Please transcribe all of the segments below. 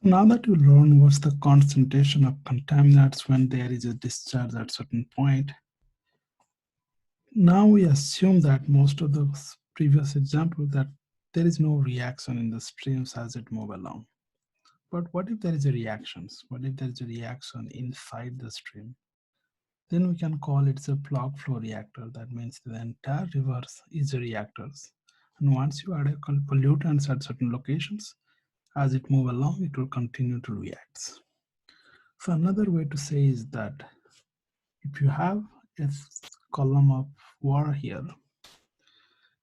Now that you learn what's the concentration of contaminants when there is a discharge at certain point, now we assume that most of the previous examples that there is no reaction in the streams as it move along. But what if there is a reaction? What if there is a reaction inside the stream? Then we can call it a plug flow reactor. That means the entire river is a reactor. And once you add a pollutants at certain locations, as it move along, it will continue to react. So another way to say is that if you have a column of water here,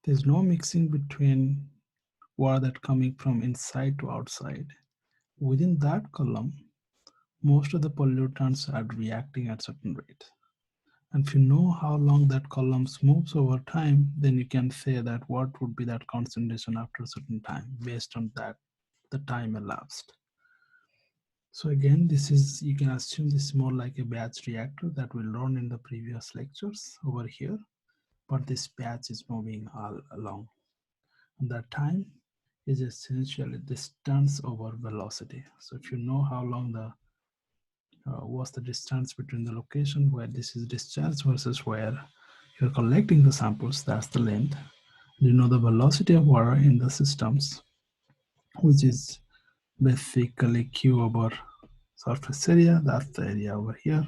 there's no mixing between water that coming from inside to outside. Within that column, most of the pollutants are reacting at certain rate. And if you know how long that column moves over time, then you can say that what would be that concentration after a certain time based on that, the time elapsed. So again, this is, you can assume this is more like a batch reactor that we learned in the previous lectures over here, but this batch is moving all along. And that time is essentially distance over velocity. So if you know how long the what's the distance between the location where this is discharged versus where you're collecting the samples, that's the length. You know the velocity of water in the systems, which is basically Q over surface area, that's the area over here.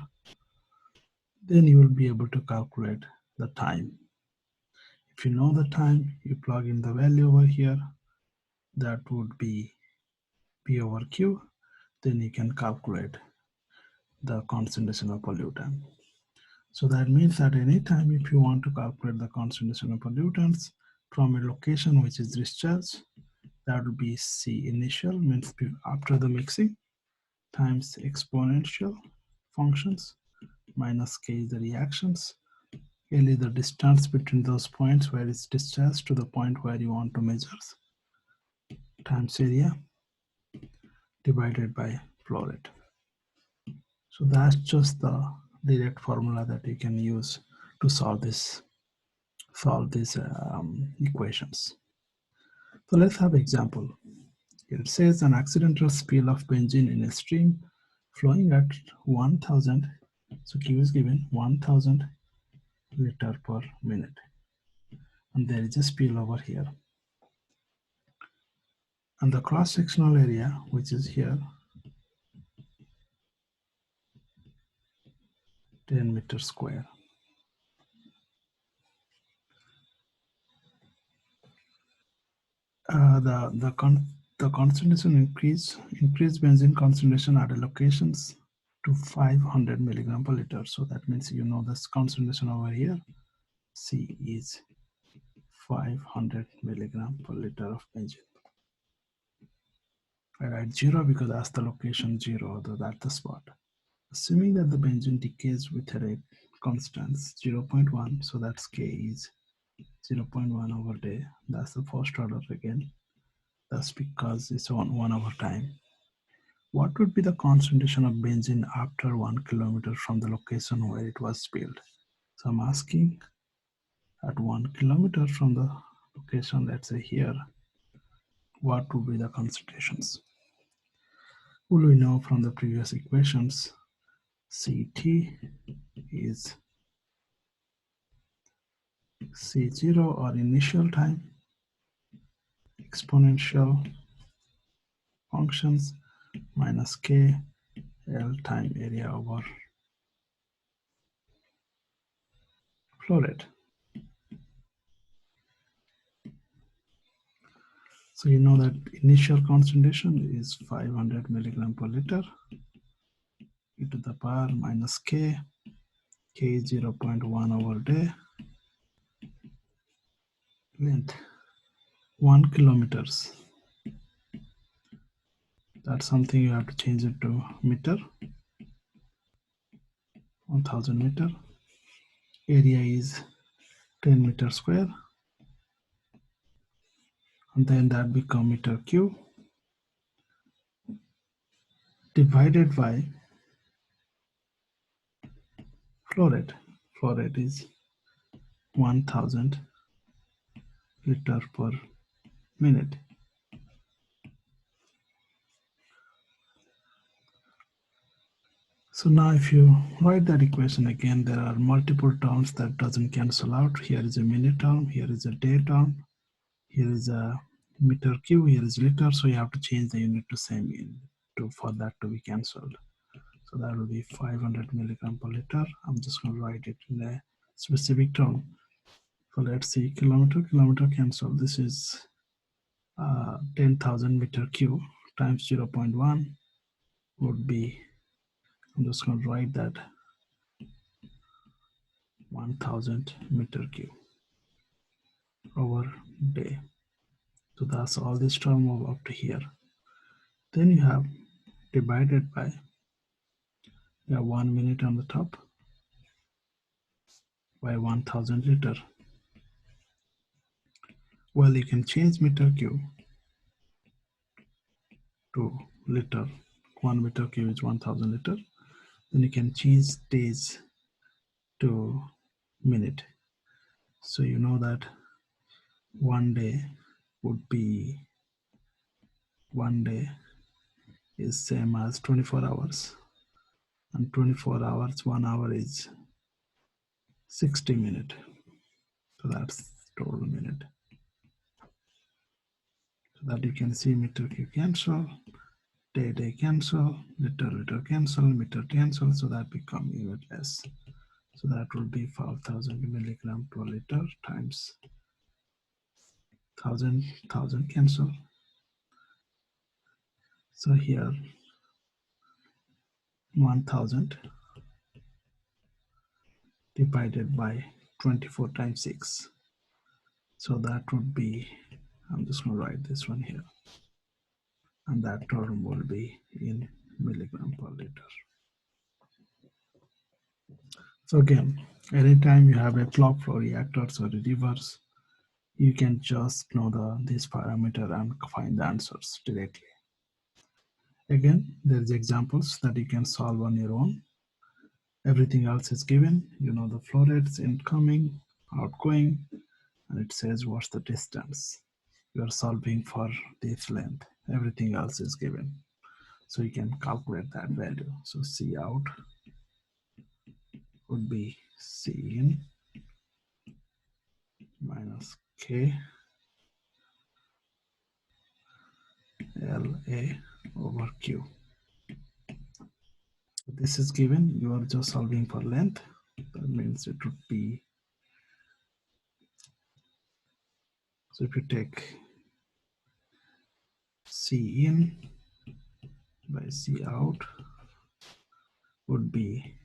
Then you will be able to calculate the time. If you know the time, you plug in the value over here, that would be P over Q, then you can calculate the concentration of pollutant. So that means that anytime if you want to calculate the concentration of pollutants from a location which is discharged, that will be C initial, means after the mixing, times exponential functions, minus K is the reactions, L is the distance between those points where it's discharged to the point where you want to measure, times area, divided by flow rate. So that's just the direct formula that you can use to solve these equations. So let's have an example. It says an accidental spill of benzene in a stream flowing at 1000, so Q is given 1000 liter per minute. And there is a spill over here. And the cross-sectional area, which is here, 10 meters square. The concentration increased benzene concentration at locations to 500 milligram per liter. So that means you know this concentration over here, C is 500 milligram per liter of benzene. I write 0 because that's the location 0, that's the spot. Assuming that the benzene decays with a rate constant 0.1, so that's K is 0.1 over day. That's the first order again. That's because it's on 1 over time. What would be the concentration of benzene after 1 kilometer from the location where it was spilled? So I'm asking at 1 kilometer from the location, let's say here, what would be the concentrations? Well, we know from the previous equations, Ct is C0 or initial time, exponential functions minus K L time area over flow rate. So you know that initial concentration is 500 milligram per liter e to the power minus K, K is 0.1 over day, length 1 kilometers. That's something you have to change it to meter, 1000 meter. Area is 10 meter square, and then that become meter cube divided by flow rate. Flow rate is 1000 liter per minute. So now if you write that equation again, there are multiple terms that doesn't cancel out. Here is a minute term, here is a day term, here is a meter cube, here is liter. So you have to change the unit to same unit for that to be cancelled. So that will be 500 milligram per liter. I'm just going to write it in a specific term. So let's see, kilometer cancel. This is 10,000 meter cube times 0.1 would be, I'm just going to write that 1000 meter cube over day. So that's all this term of up to here. Then you have divided by, you have 1 minute on the top by 1000 liter. Well, you can change meter cube to liter. 1 meter cube is 1000 liter. Then you can change days to minute. So you know that one day would be, one day is same as 24 hours, and 24 hours, 1 hour is 60 minutes. So that's total minute. So that you can see meter cube cancel, day cancel, liter cancel, meter cancel, so that become unitless. So that will be 5000 milligram per liter times 1000 cancel. So here 1000 divided by 24 times 6. So that would be, I'm just going to write this one here, and that term will be in milligram per liter. So again, anytime you have a clock flow reactors or a reverse, you can just know this parameter and find the answers directly. Again, there's examples that you can solve on your own. Everything else is given. You know the flow rates, incoming, outgoing, and it says what's the distance. You are solving for this length. Everything else is given. So you can calculate that value. So C out would be C in minus K LA over Q. This is given. You are just solving for length. That means it would be, so if you take C in by C out would be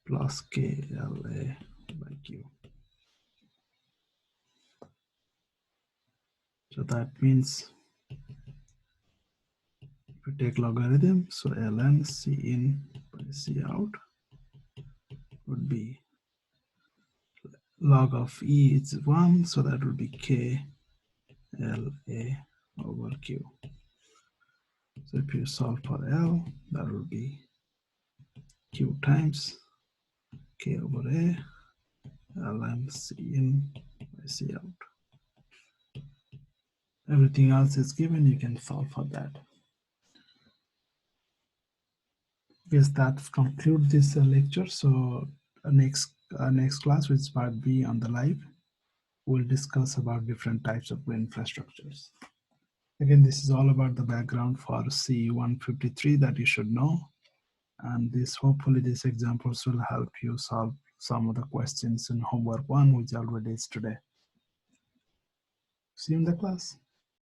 plus KLA by Q. So that means if you take logarithm, so ln C in by C out would be log of E is 1, so that would be KLA over Q. So if you solve for L, that would be Q times K over A ln C in by C out. Everything else is given, you can solve for that. Yes, that concludes this lecture. So next class, which is part B on the live, we'll discuss about different types of infrastructures. Again, this is all about the background for CE153 that you should know. And hopefully these examples will help you solve some of the questions in homework 1, which already is today. See you in the class.